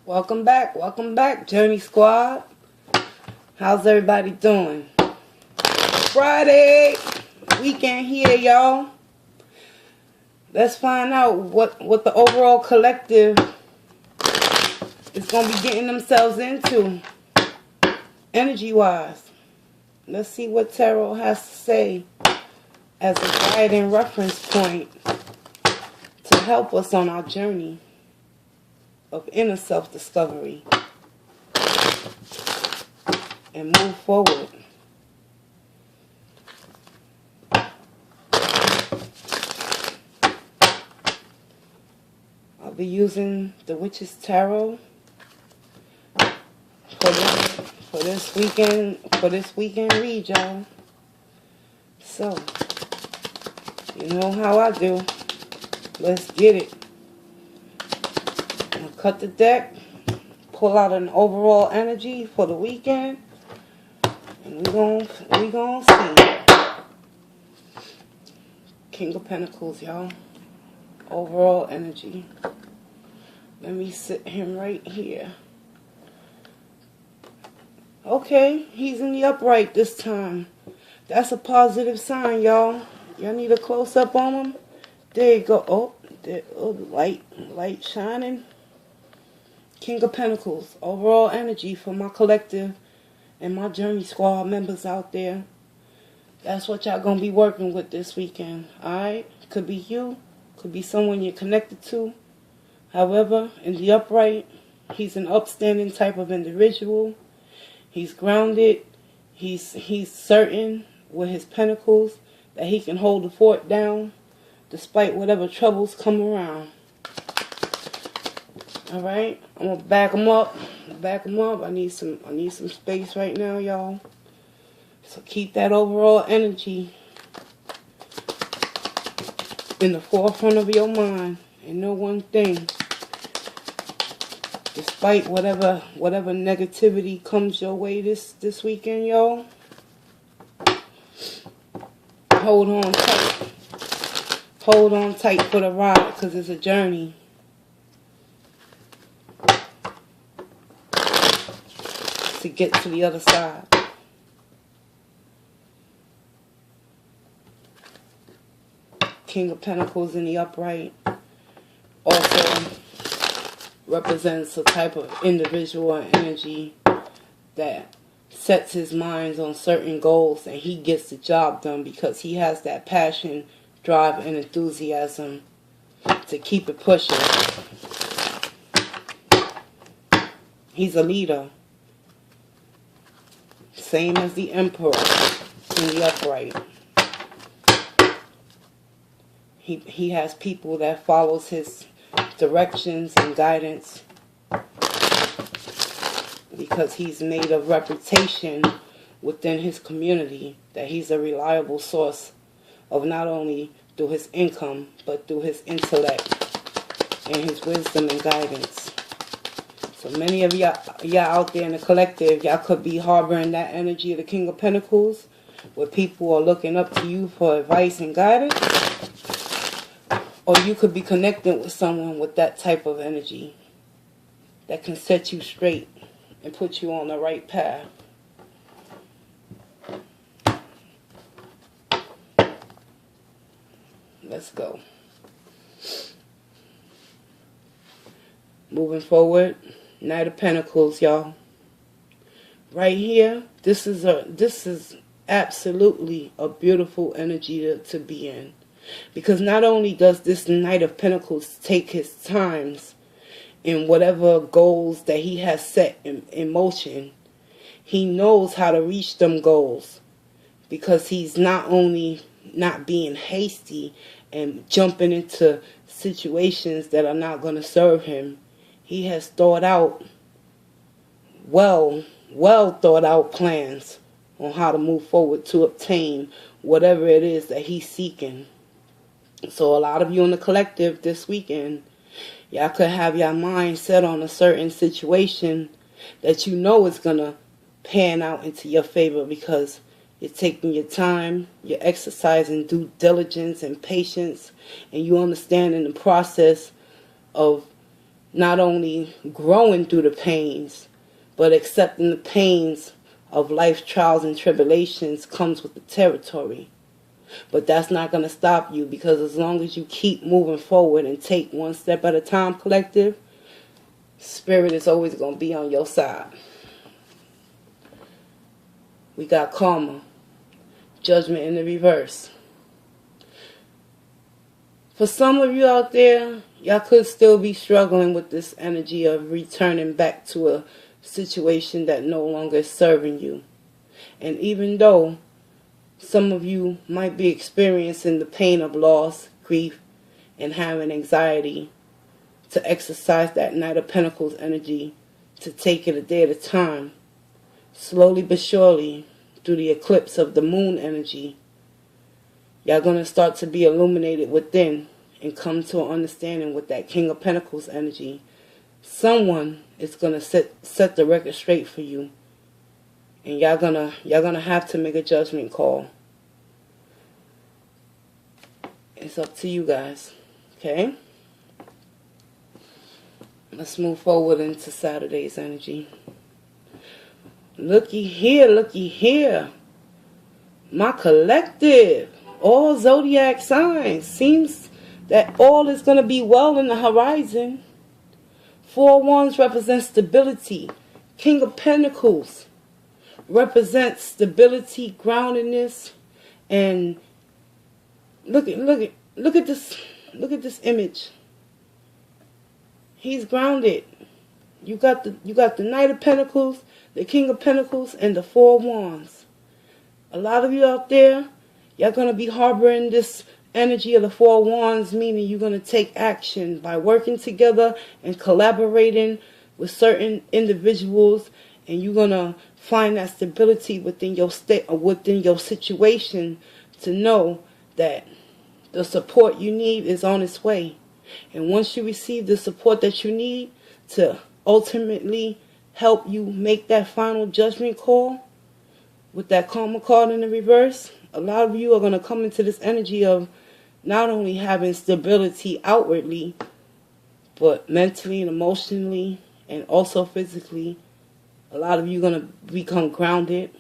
Welcome back, Journey Squad. How's everybody doing? Friday, weekend here, y'all. Let's find out what the overall collective is going to be getting themselves into, energy-wise. Let's see what Tarot has to say as a guide and reference point to help us on our journey of inner self-discovery and move forward. I'll be using the Witch's Tarot for this weekend read, y'all. So, you know how I do. Let's get it. I'll cut the deck, pull out an overall energy for the weekend, and we gonna see. King of Pentacles, y'all. Overall energy. Let me sit him right here. Okay, he's in the upright this time. That's a positive sign, y'all. Y'all need a close-up on him? There you go. Oh, there, light shining. King of Pentacles. Overall energy for my collective and my Journey Squad members out there. That's what y'all gonna be working with this weekend. Alright? Could be you. Could be someone you're connected to. However, in the upright, he's an upstanding type of individual. He's grounded. He's certain with his pentacles that he can hold the fort down despite whatever troubles come around. Alright? I'm gonna back him up. I need some space right now, y'all. So keep that overall energy in the forefront of your mind, and know one thing: despite whatever negativity comes your way this weekend, y'all, hold on tight for the ride, because it's a journey. To get to the other side. King of Pentacles in the upright also represents a type of individual or energy that sets his mind on certain goals and he gets the job done because he has that passion, drive, and enthusiasm to keep it pushing. He's a leader. Same as the Emperor in the upright. He has people that follows his directions and guidance because he's made a reputation within his community that he's a reliable source of not only through his income but through his intellect and his wisdom and guidance. So many of y'all out there in the collective, y'all could be harboring that energy of the King of Pentacles where people are looking up to you for advice and guidance. Or you could be connecting with someone with that type of energy that can set you straight and put you on the right path. Let's go. Moving forward, Knight of Pentacles, y'all. Right here, this is absolutely a beautiful energy to be in. Because not only does this Knight of Pentacles take his times in whatever goals that he has set in motion, he knows how to reach them goals. Because he's not only not being hasty and jumping into situations that are not going to serve him, he has thought out, well thought out plans on how to move forward to obtain whatever it is that he's seeking. So a lot of you in the collective this weekend, y'all could have your mind set on a certain situation that you know is going to pan out into your favor because you're taking your time, you're exercising due diligence and patience, and you understand in the process of not only growing through the pains, but accepting the pains of life trials and tribulations comes with the territory. But that's not going to stop you, because as long as you keep moving forward and take one step at a time, collective, Spirit is always going to be on your side. We got karma, judgment in the reverse. For some of you out there, y'all could still be struggling with this energy of returning back to a situation that no longer is serving you. And even though some of you might be experiencing the pain of loss, grief, and having anxiety, to exercise that Knight of Pentacles energy, to take it a day at a time, slowly but surely, through the eclipse of the moon energy, y'all going to start to be illuminated within and come to an understanding with that King of Pentacles energy. Someone is going to set the record straight for you. And y'all gonna have to make a judgment call. It's up to you guys. Okay? Let's move forward into Saturday's energy. Looky here, looky here. My collective, all zodiac signs, seems that all is going to be well in the horizon. 4 wands represents stability. King of Pentacles represents stability, groundedness, and look at this image. He's grounded. You got the Knight of Pentacles, the King of Pentacles, and the 4 wands. A lot of you out there, y'all gonna be harboring this energy of the 4 wands, meaning you're gonna take action by working together and collaborating with certain individuals, and you're gonna find that stability within your state or within your situation to know that the support you need is on its way. And once you receive the support that you need to ultimately help you make that final judgment call with that karma card in the reverse, a lot of you are going to come into this energy of not only having stability outwardly, but mentally and emotionally and also physically. A lot of you are going to become grounded.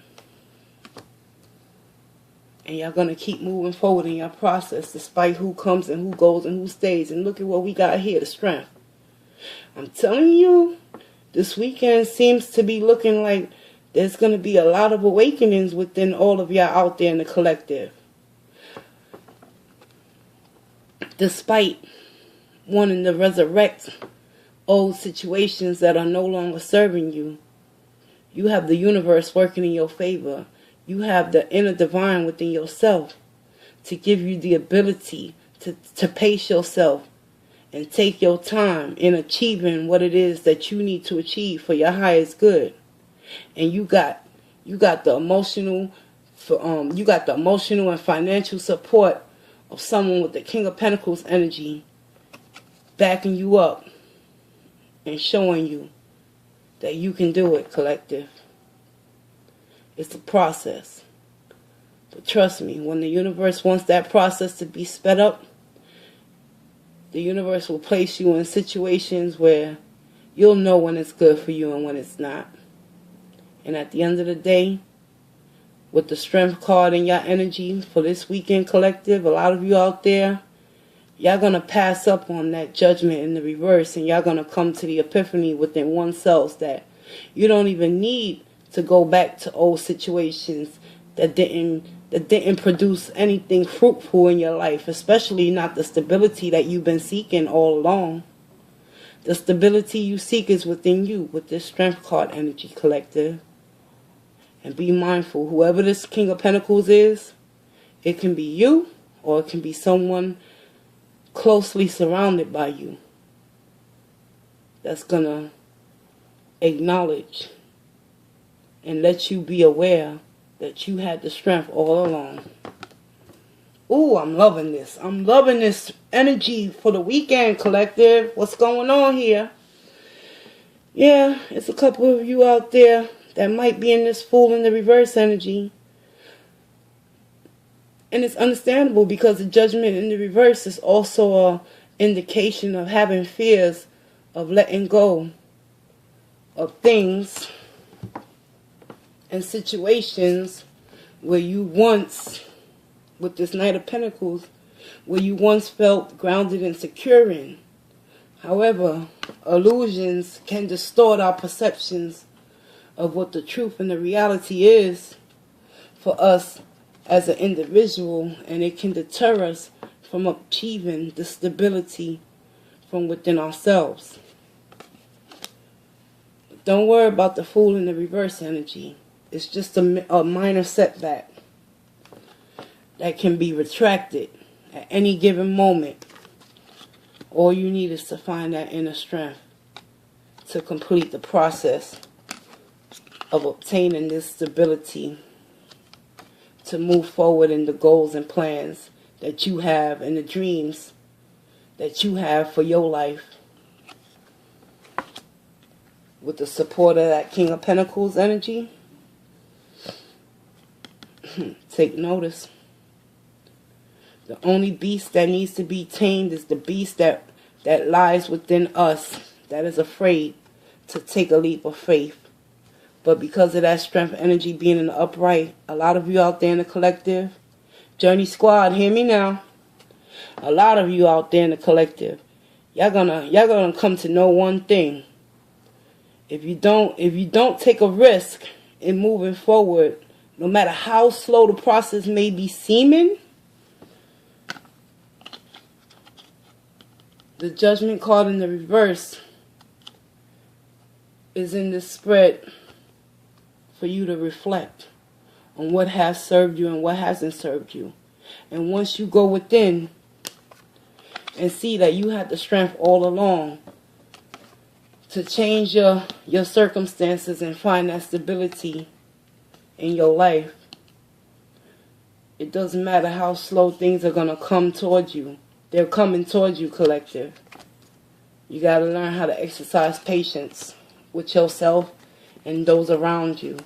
And y'all going to keep moving forward in your process despite who comes and who goes and who stays. And look at what we got here, the strength. I'm telling you, this weekend seems to be looking like there's going to be a lot of awakenings within all of y'all out there in the collective. Despite wanting to resurrect old situations that are no longer serving you, you have the universe working in your favor. You have the inner divine within yourself to give you the ability to pace yourself and take your time in achieving what it is that you need to achieve for your highest good. And you got the emotional and financial support of someone with the King of Pentacles energy backing you up and showing you that you can do it, collective. It's a process. But trust me, when the universe wants that process to be sped up, the universe will place you in situations where you'll know when it's good for you and when it's not. And at the end of the day, with the strength card in your energy for this weekend, collective, a lot of you out there, y'all going to pass up on that judgment in the reverse, and y'all going to come to the epiphany within oneself that you don't even need to go back to old situations that didn't produce anything fruitful in your life, especially not the stability that you've been seeking all along. The stability you seek is within you with this strength card energy, collective. And be mindful, whoever this King of Pentacles is, it can be you or it can be someone closely surrounded by you that's going to acknowledge and let you be aware that you had the strength all along. Ooh, I'm loving this. I'm loving this energy for the weekend, collective. What's going on here? Yeah, it's a couple of you out there that might be in this Fool in the reverse energy. And it's understandable because the judgment in the reverse is also an indication of having fears of letting go of things and situations where you once, with this Knight of Pentacles, where you once felt grounded and secure in. However, illusions can distort our perceptions of what the truth and the reality is for us as an individual, and it can deter us from achieving the stability from within ourselves. Don't worry about the Fool in the reverse energy. It's just a minor setback that can be retracted at any given moment. All you need is to find that inner strength to complete the process of obtaining this stability, to move forward in the goals and plans that you have and the dreams that you have for your life. With the support of that King of Pentacles energy, take notice. The only beast that needs to be tamed is the beast that lies within us, that is afraid to take a leap of faith. But because of that strength energy being in the upright, a lot of you out there in the collective, Journey Squad, hear me now. A lot of you out there in the collective, y'all gonna come to know one thing. If you don't take a risk in moving forward, no matter how slow the process may be seeming, the Judgment card in the reverse is in this spread for you to reflect on what has served you and what hasn't served you. And once you go within and see that you had the strength all along to change your circumstances and find that stability in your life, it doesn't matter how slow things are going to come towards you. They're coming towards you, collective. You got to learn how to exercise patience with yourself and those around you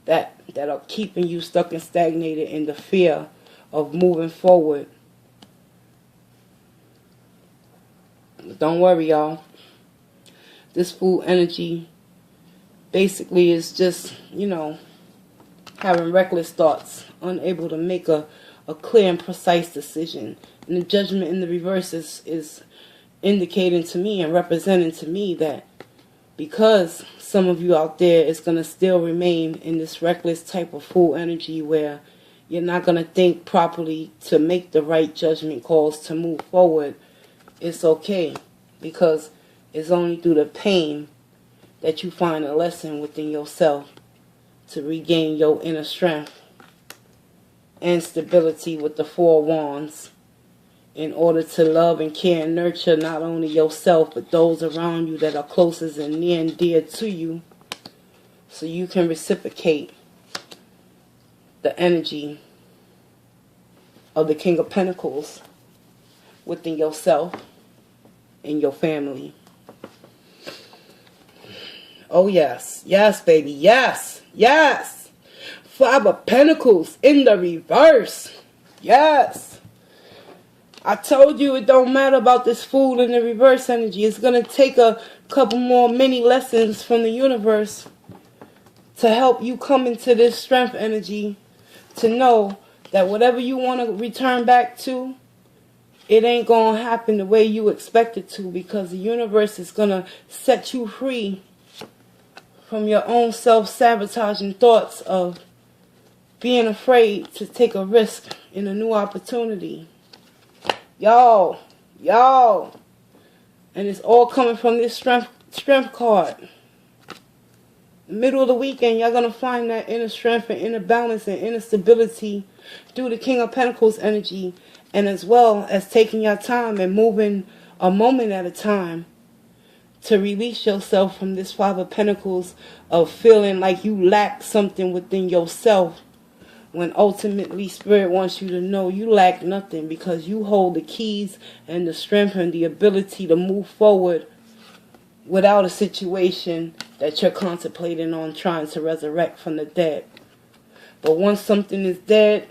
that are keeping you stuck and stagnated in the fear of moving forward. But don't worry, y'all. This Fool energy basically is just, having reckless thoughts, unable to make a clear and precise decision. And the Judgment in the reverse is indicating to me and representing to me that because some of you out there is going to still remain in this reckless type of Fool energy where you're not going to think properly to make the right judgment calls to move forward, it's okay, because it's only through the pain that you find a lesson within yourself to regain your inner strength and stability with the Four Wands in order to love and care and nurture not only yourself but those around you that are closest and near and dear to you, so you can reciprocate the energy of the King of Pentacles within yourself and your family. Oh yes, yes baby, yes, yes. Five of Pentacles in the reverse. Yes. I told you it don't matter about this Fool in the reverse energy. It's going to take a couple more mini lessons from the universe to help you come into this strength energy, to know that whatever you want to return back to, it ain't going to happen the way you expect it to, because the universe is going to set you free from your own self-sabotaging thoughts of being afraid to take a risk in a new opportunity. Yo. And it's all coming from this strength card. The middle of the weekend, y'all going to find that inner strength and inner balance and inner stability through the King of Pentacles energy, and as well as taking your time and moving a moment at a time to release yourself from this Five of Pentacles of feeling like you lack something within yourself, when ultimately Spirit wants you to know you lack nothing, because you hold the keys and the strength and the ability to move forward without a situation that you're contemplating on trying to resurrect from the dead. But once something is dead,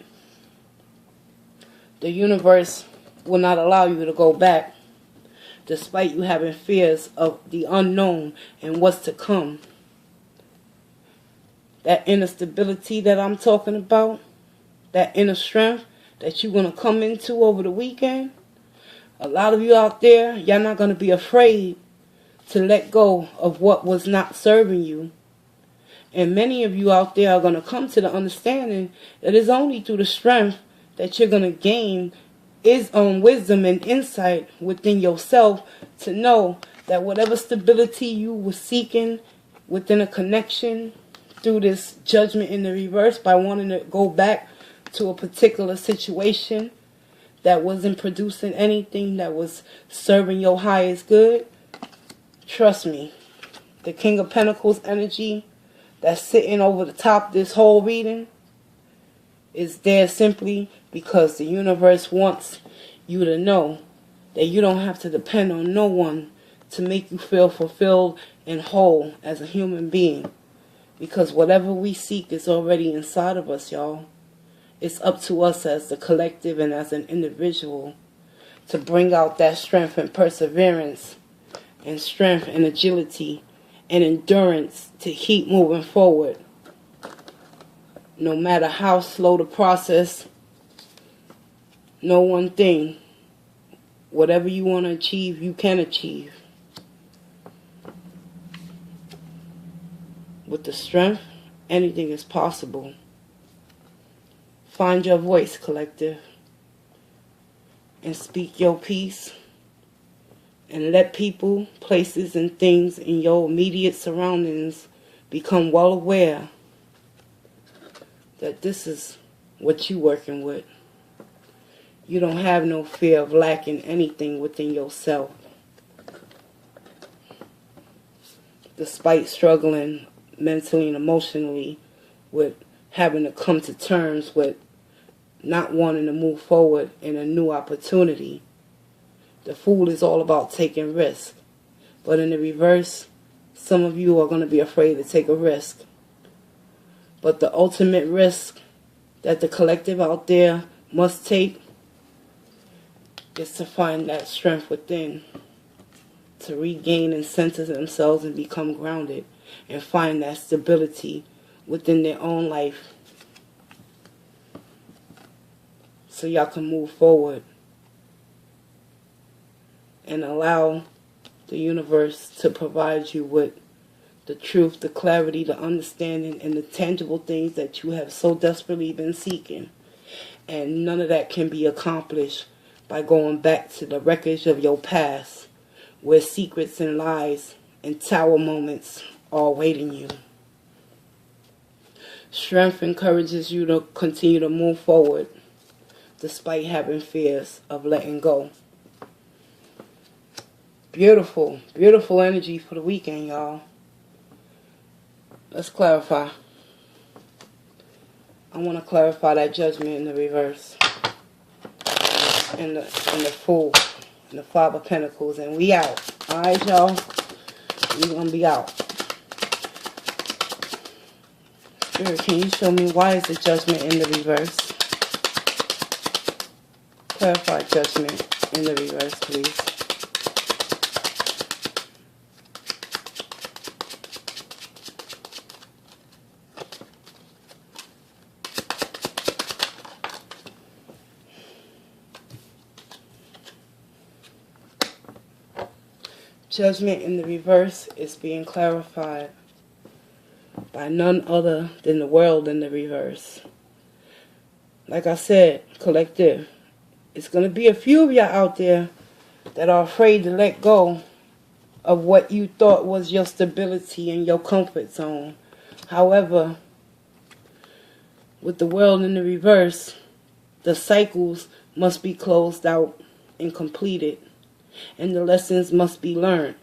the universe will not allow you to go back. despite you having fears of the unknown and what's to come. That inner stability that I'm talking about, that inner strength that you're going to come into over the weekend, a lot of you out there, y'all not going to be afraid to let go of what was not serving you. And many of you out there are going to come to the understanding that it's only through the strength that you're going to gain is wisdom and insight within yourself to know that whatever stability you were seeking within a connection through this judgment in the reverse by wanting to go back to a particular situation that wasn't producing anything that was serving your highest good, trust me, the King of Pentacles energy that's sitting over the top of this whole reading is there simply because the universe wants you to know that you don't have to depend on no one to make you feel fulfilled and whole as a human being. Because whatever we seek is already inside of us, y'all. It's up to us as the collective and as an individual to bring out that strength and perseverance and strength and agility and endurance to keep moving forward. No matter how slow the process, know one thing, whatever you want to achieve, you can achieve. With the strength, anything is possible. Find your voice, collective, and speak your piece, and let people, places, and things in your immediate surroundings become well aware that this is what you're working with. You don't have no fear of lacking anything within yourself. Despite struggling mentally and emotionally with having to come to terms with not wanting to move forward in a new opportunity. The Fool is all about taking risks. But in the reverse, some of you are going to be afraid to take a risk. But the ultimate risk that the collective out there must take is to find that strength within, to regain and center themselves and become grounded and find that stability within their own life so y'all can move forward and allow the universe to provide you with the truth, the clarity, the understanding, and the tangible things that you have so desperately been seeking. And none of that can be accomplished by going back to the wreckage of your past, where secrets and lies and tower moments are awaiting you. Strength encourages you to continue to move forward despite having fears of letting go. Beautiful, beautiful energy for the weekend, y'all. Let's clarify. I want to clarify that judgment in the reverse. And the Fool. And the Five of Pentacles. And we out. Alright, y'all? We're going to be out. Spirit, can you show me why is the judgment in the reverse? Clarify judgment in the reverse, please. Judgment in the reverse is being clarified by none other than the world in the reverse. Like I said, collective, it's going to be a few of y'all out there that are afraid to let go of what you thought was your stability and your comfort zone. However, with the world in the reverse, the cycles must be closed out and completed, and the lessons must be learned.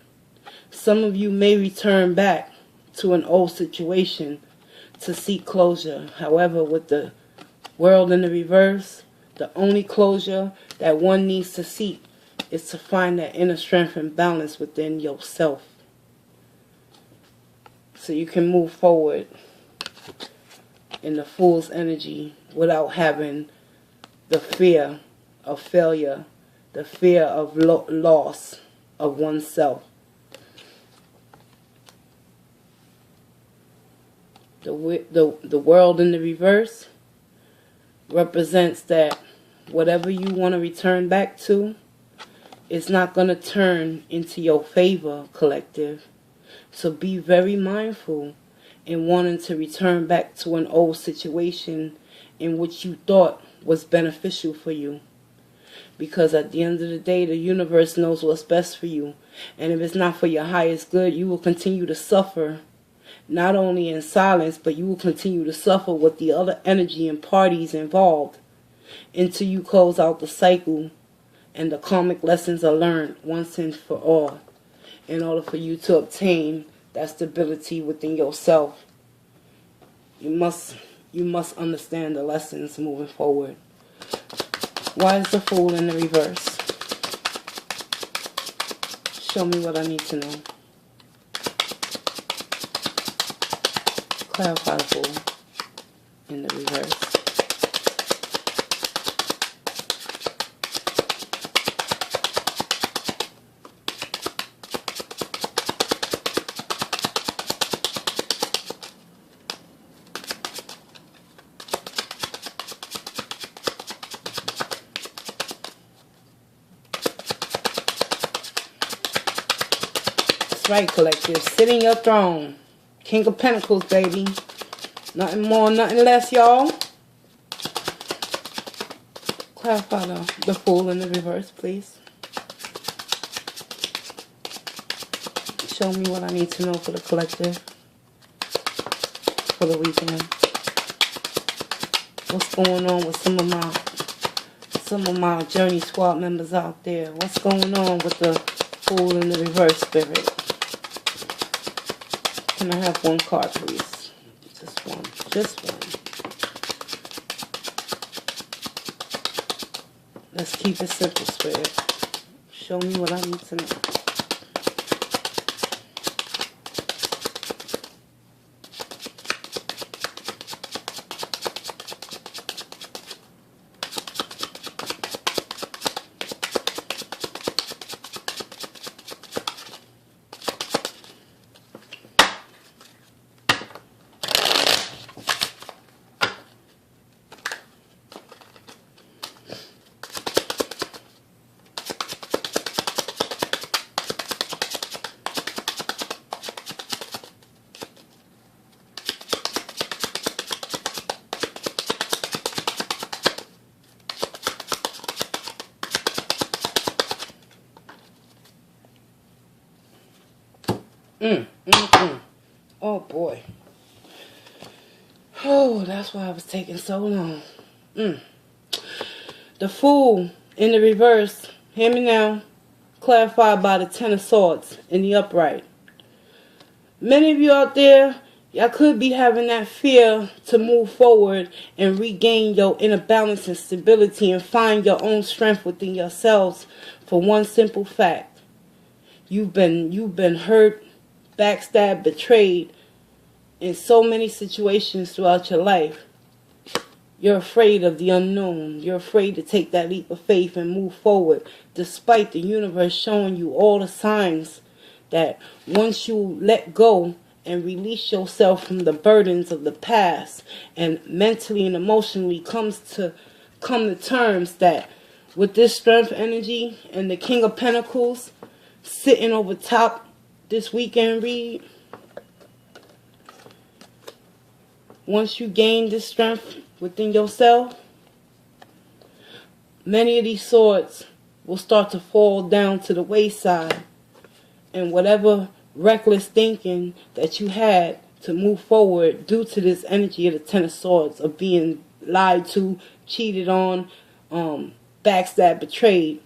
Some of you may return back to an old situation to seek closure. However, with the world in the reverse, the only closure that one needs to seek is to find that inner strength and balance within yourself, so you can move forward in the Fool's energy without having the fear of failure, the fear of loss, of oneself. The world in the reverse represents that whatever you want to return back to, it's not going to turn into your favor, collective. So be very mindful in wanting to return back to an old situation in which you thought was beneficial for you. Because at the end of the day, the universe knows what's best for you. And if it's not for your highest good, you will continue to suffer. Not only in silence, but you will continue to suffer with the other energy and parties involved until you close out the cycle and the karmic lessons are learned once and for all in order for you to obtain that stability within yourself. You must understand the lessons moving forward. Why is the Fool in the reverse? Show me what I need to know. Clarify the Fool in the reverse. That's right, collective. Sit in your throne. King of Pentacles, baby. Nothing more, nothing less, y'all. Clarify the Fool in the reverse, please. Show me what I need to know for the collective. For the weekend. What's going on with some of my Journey Squad members out there? What's going on with the Fool in the reverse, spirit? Can I have one card, please? Just one. Just one. Let's keep it simple, spirit. Show me what I need to know. Oh boy. Oh, that's why I was taking so long. The Fool in the reverse, hear me now, clarified by the Ten of Swords in the upright. Many of you out there, y'all could be having that fear to move forward and regain your inner balance and stability and find your own strength within yourselves for one simple fact. You've been hurt, backstabbed, betrayed in so many situations throughout your life. You're afraid of the unknown. You're afraid to take that leap of faith and move forward, despite the universe showing you all the signs that once you let go and release yourself from the burdens of the past and mentally and emotionally come to terms that with this strength energy and the King of Pentacles sitting over top this weekend read, once you gain this strength within yourself, many of these swords will start to fall down to the wayside, and whatever reckless thinking that you had to move forward due to this energy of the Ten of Swords, of being lied to, cheated on, backstabbed, betrayed,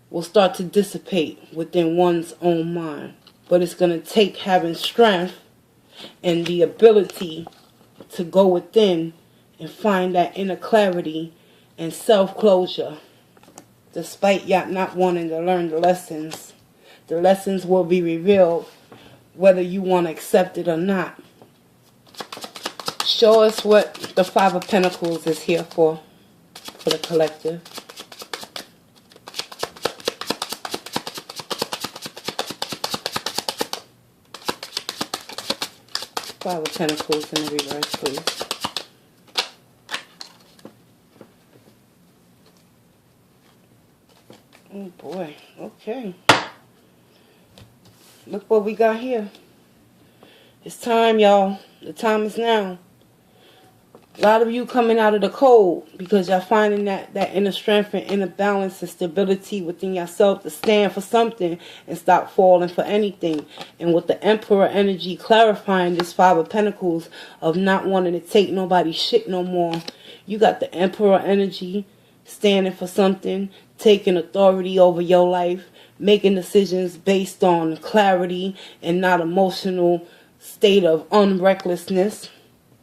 will start to dissipate within one's own mind. But it's going to take having strength and the ability to go within and find that inner clarity and self-closure. Despite y'all not wanting to learn the lessons will be revealed whether you want to accept it or not. Show us what the Five of Pentacles is here for the collective. Five of Pentacles in the reverse, please. Oh boy, okay. Look what we got here. It's time, y'all. The time is now. A lot of you coming out of the cold because y'all finding that inner strength and inner balance and stability within yourself to stand for something and stop falling for anything. And with the Emperor energy clarifying this Five of Pentacles of not wanting to take nobody's shit no more. You got the Emperor energy standing for something, taking authority over your life, making decisions based on clarity and not emotional state of unrecklessness.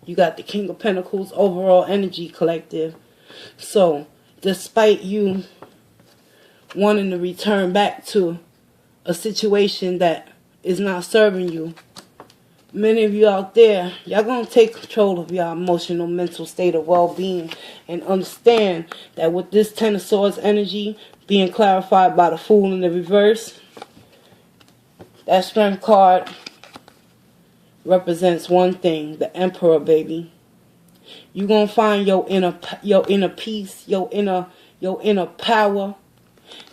You got the King of Pentacles, overall energy collective. So, despite you wanting to return back to a situation that is not serving you, many of you out there, y'all going to take control of your emotional, mental state of well-being and understand that with this Ten of Swords energy being clarified by the Fool in the reverse, that Strength card represents one thing, the Emperor, baby. You're going to find your inner peace, your inner power,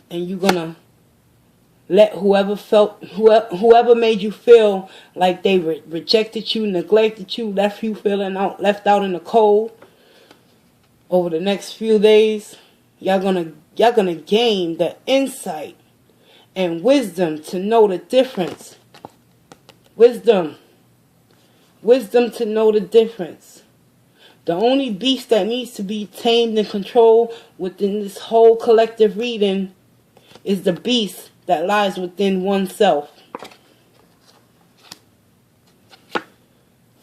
and you're going to let whoever made you feel like they rejected you, neglected you, left you feeling left out in the cold. Over the next few days, y'all gonna gain the insight and wisdom to know the difference. Wisdom to know the difference. The only beast that needs to be tamed and controlled within this whole collective reading is the beast that lies within oneself.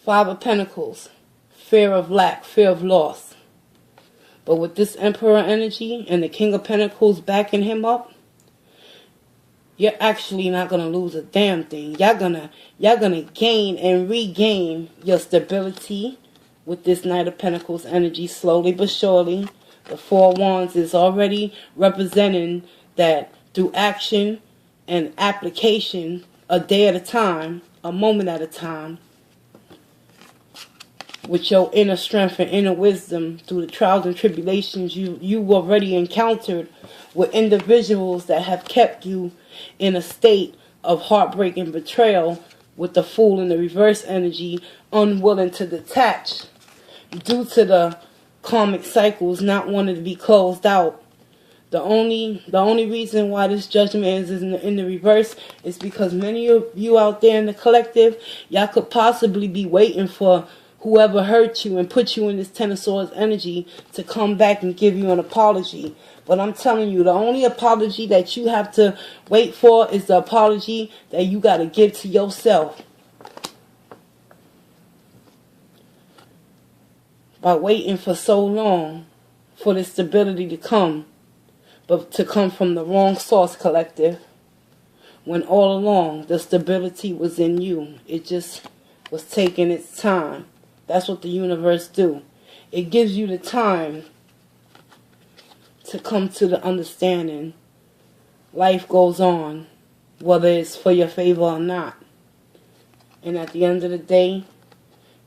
Five of Pentacles. Fear of lack, fear of loss. But with this Emperor energy and the King of Pentacles backing him up, you're actually not going to lose a damn thing. Y'all gonna gain and regain your stability with this Knight of Pentacles energy slowly but surely. The Four of Wands is already representing that through action and application, a day at a time, a moment at a time, with your inner strength and inner wisdom through the trials and tribulations you already encountered with individuals that have kept you in a state of heartbreak and betrayal, with the Fool in the reverse energy unwilling to detach due to the karmic cycles not wanting to be closed out. The only reason why this Judgment is in the reverse is because many of you out there in the collective, y'all could possibly be waiting for whoever hurt you and put you in this Ten of Swords energy to come back and give you an apology. But I'm telling you, the only apology that you have to wait for is the apology that you got to give to yourself. By waiting for so long for the stability to come, but to come from the wrong source, collective, when all along the stability was in you. It just was taking its time. That's what the universe do. It gives you the time to come to the understanding. Life goes on, whether it's for your favor or not. And at the end of the day,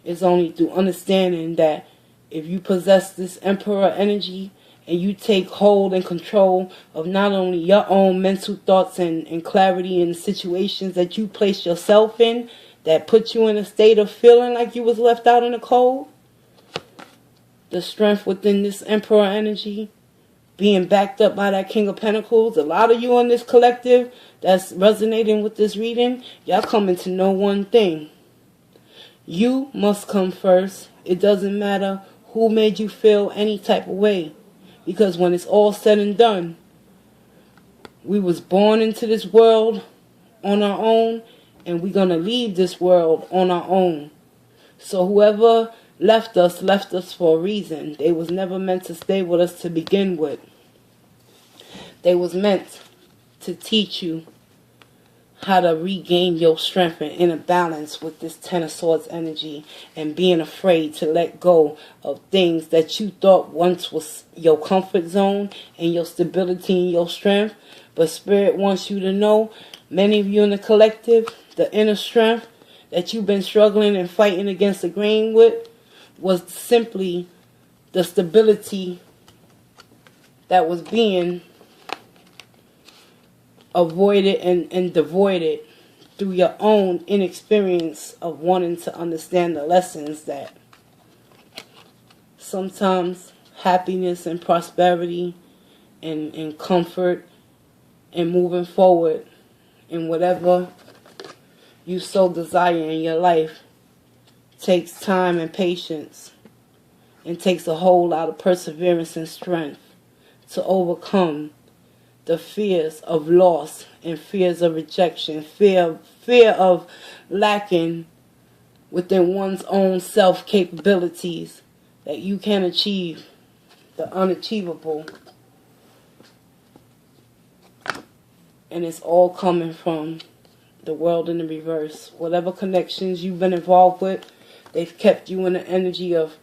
it's only through understanding that if you possess this Emperor energy and you take hold and control of not only your own mental thoughts and clarity in situations that you place yourself in that put you in a state of feeling like you was left out in the cold, the strength within this Emperor energy being backed up by that King of Pentacles. A lot of you in this collective that's resonating with this reading, y'all coming to know one thing. You must come first. It doesn't matter who made you feel any type of way. Because when it's all said and done, we was born into this world on our own, and we're going to leave this world on our own. So whoever left us for a reason. They was never meant to stay with us to begin with. They was meant to teach you how to regain your strength and inner balance with this Ten of Swords energy, and being afraid to let go of things that you thought once was your comfort zone and your stability and your strength. But Spirit wants you to know, many of you in the collective, the inner strength that you've been struggling and fighting against the grain with was simply the stability that was being avoided and devoided through your own inexperience of wanting to understand the lessons that sometimes happiness and prosperity and comfort and moving forward in whatever you so desire in your life takes time and patience, and takes a whole lot of perseverance and strength to overcome the fears of loss and fears of rejection, fear of lacking within one's own self capabilities, that you can achieve the unachievable. And it's all coming from the world in the reverse. Whatever connections you've been involved with, they've kept you in the energy of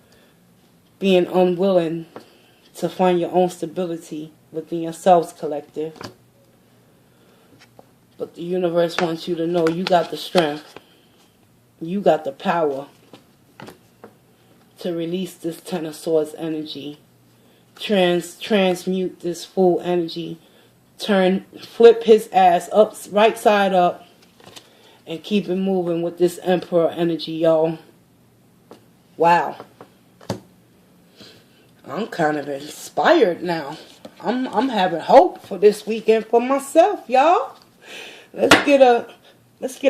being unwilling to find your own stability within yourselves, collective. But the universe wants you to know you got the strength, you got the power to release this Ten of Swords energy, transmute this full energy, flip his ass up, right side up, and keep it moving with this Emperor energy, y'all. Wow. I'm kind of inspired now. I'm having hope for this weekend for myself, y'all. Let's get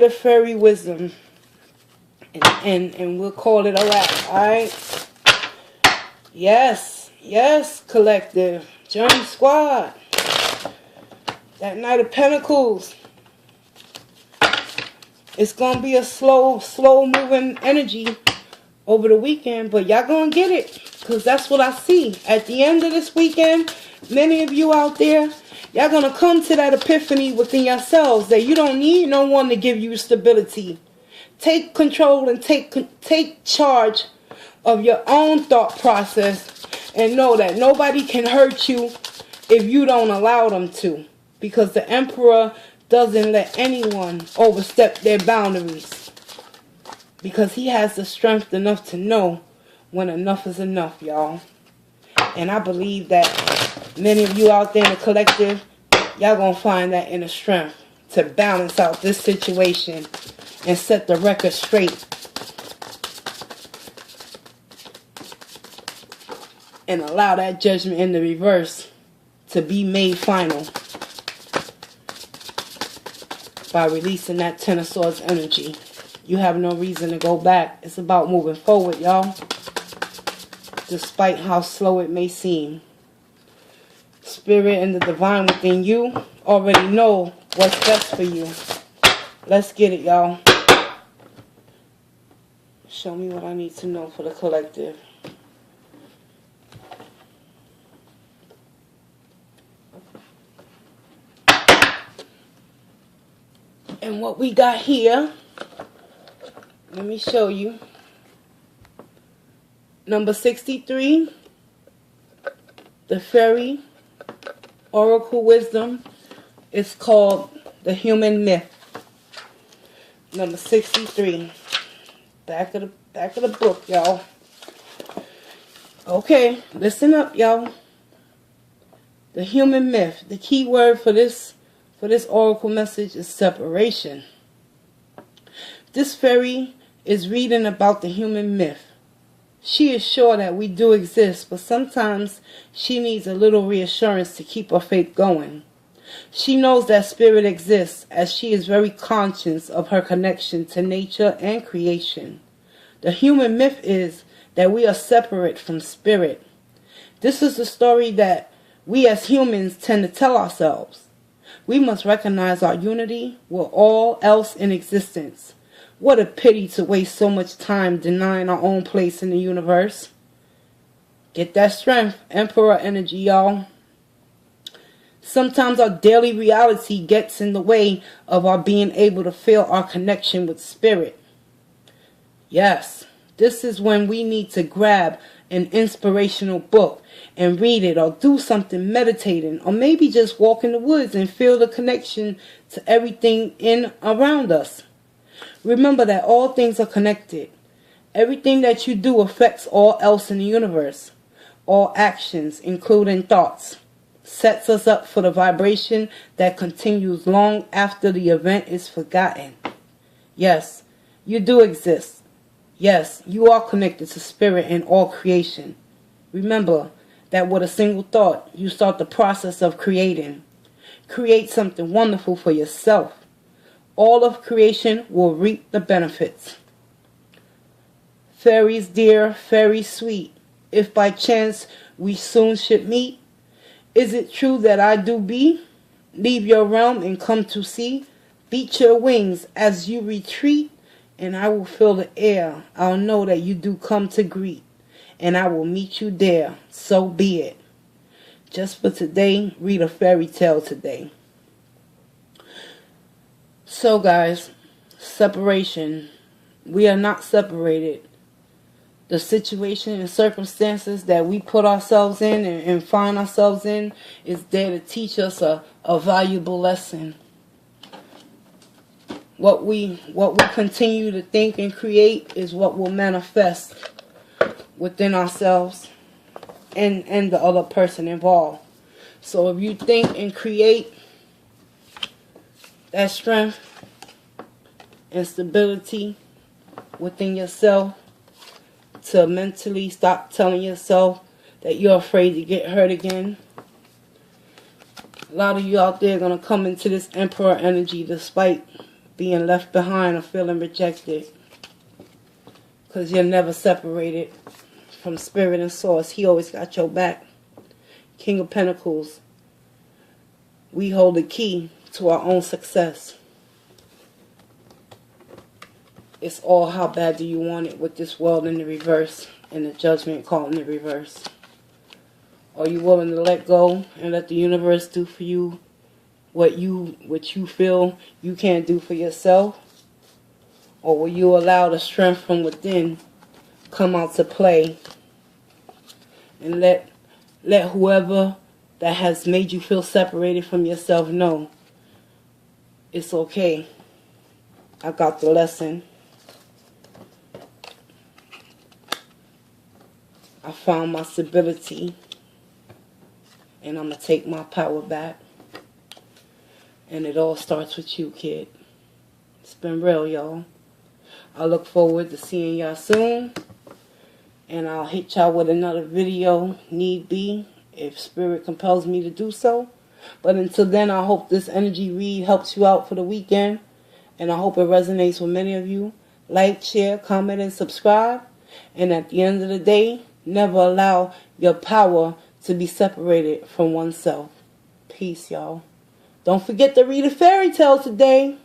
a fairy wisdom, and we'll call it a wrap. All right. Yes, collective Journey Squad. That Knight of Pentacles. It's gonna be a slow moving energy over the weekend, but y'all gonna get it, because that's what I see. At the end of this weekend, many of you out there, y'all gonna come to that epiphany within yourselves that you don't need no one to give you stability. Take control and take charge of your own thought process, and know that nobody can hurt you if you don't allow them to, because the Emperor doesn't let anyone overstep their boundaries, because he has the strength enough to know when enough is enough, y'all. And I believe that many of you out there in the collective, y'all gonna find that inner strength to balance out this situation and set the record straight, and allow that judgment in the reverse to be made final by releasing that Ten of Swords energy. You have no reason to go back. It's about moving forward, y'all. Despite how slow it may seem. Spirit and the divine within you already know what's best for you. Let's get it, y'all. Show me what I need to know for the collective. And what we got here, let me show you. Number 63, the Fairy Oracle Wisdom. It's called The Human Myth. Number 63. Back of the book, y'all. Okay, listen up, y'all. The human myth. The key word for this oracle message is separation. This fairy is reading about the human myth. She is sure that we do exist, but sometimes she needs a little reassurance to keep her faith going. She knows that spirit exists, as she is very conscious of her connection to nature and creation. The human myth is that we are separate from spirit. This is the story that we as humans tend to tell ourselves. We must recognize our unity with all else in existence. What a pity to waste so much time denying our own place in the universe. Get that strength, Emperor energy, y'all. Sometimes our daily reality gets in the way of our being able to feel our connection with spirit. Yes, this is when we need to grab an inspirational book and read it, or do something meditating, or maybe just walk in the woods and feel the connection to everything in around us. Remember that all things are connected. Everything that you do affects all else in the universe. All actions, including thoughts, sets us up for the vibration that continues long after the event is forgotten. Yes, you do exist. Yes, you are connected to spirit and all creation. Remember that with a single thought, you start the process of creating. Create something wonderful for yourself. All of creation will reap the benefits. Fairies dear, fairies sweet, if by chance we soon should meet, is it true that I do be? Leave your realm and come to see. Beat your wings as you retreat, and I will fill the air. I'll know that you do come to greet, and I will meet you there. So be it. Just for today, read a fairy tale today. So guys, separation. We are not separated. The situation and circumstances that we put ourselves in and find ourselves in is there to teach us a valuable lesson. What we continue to think and create is what will manifest within ourselves and the other person involved. So if you think and create that strength and stability within yourself, to mentally stop telling yourself that you're afraid to get hurt again. A lot of you out there are going to come into this emperor energy despite being left behind or feeling rejected, because you're never separated from spirit and source. He always got your back. King of Pentacles. We hold the key to our own success. It's all how bad do you want it with this world in the reverse and the judgment call in the reverse. Are you willing to let go and let the universe do for you what you feel you can't do for yourself? Or will you allow the strength from within come out to play and let whoever that has made you feel separated from yourself know it's okay. I got the lesson. I found my stability, and I'm going to take my power back. And it all starts with you, kid. It's been real, y'all. I look forward to seeing y'all soon. And I'll hit y'all with another video, need be, if spirit compels me to do so. But until then, I hope this energy read helps you out for the weekend. And I hope it resonates with many of you. Like, share, comment, and subscribe. And at the end of the day, never allow your power to be separated from oneself. Peace, y'all. Don't forget to read a fairy tale today.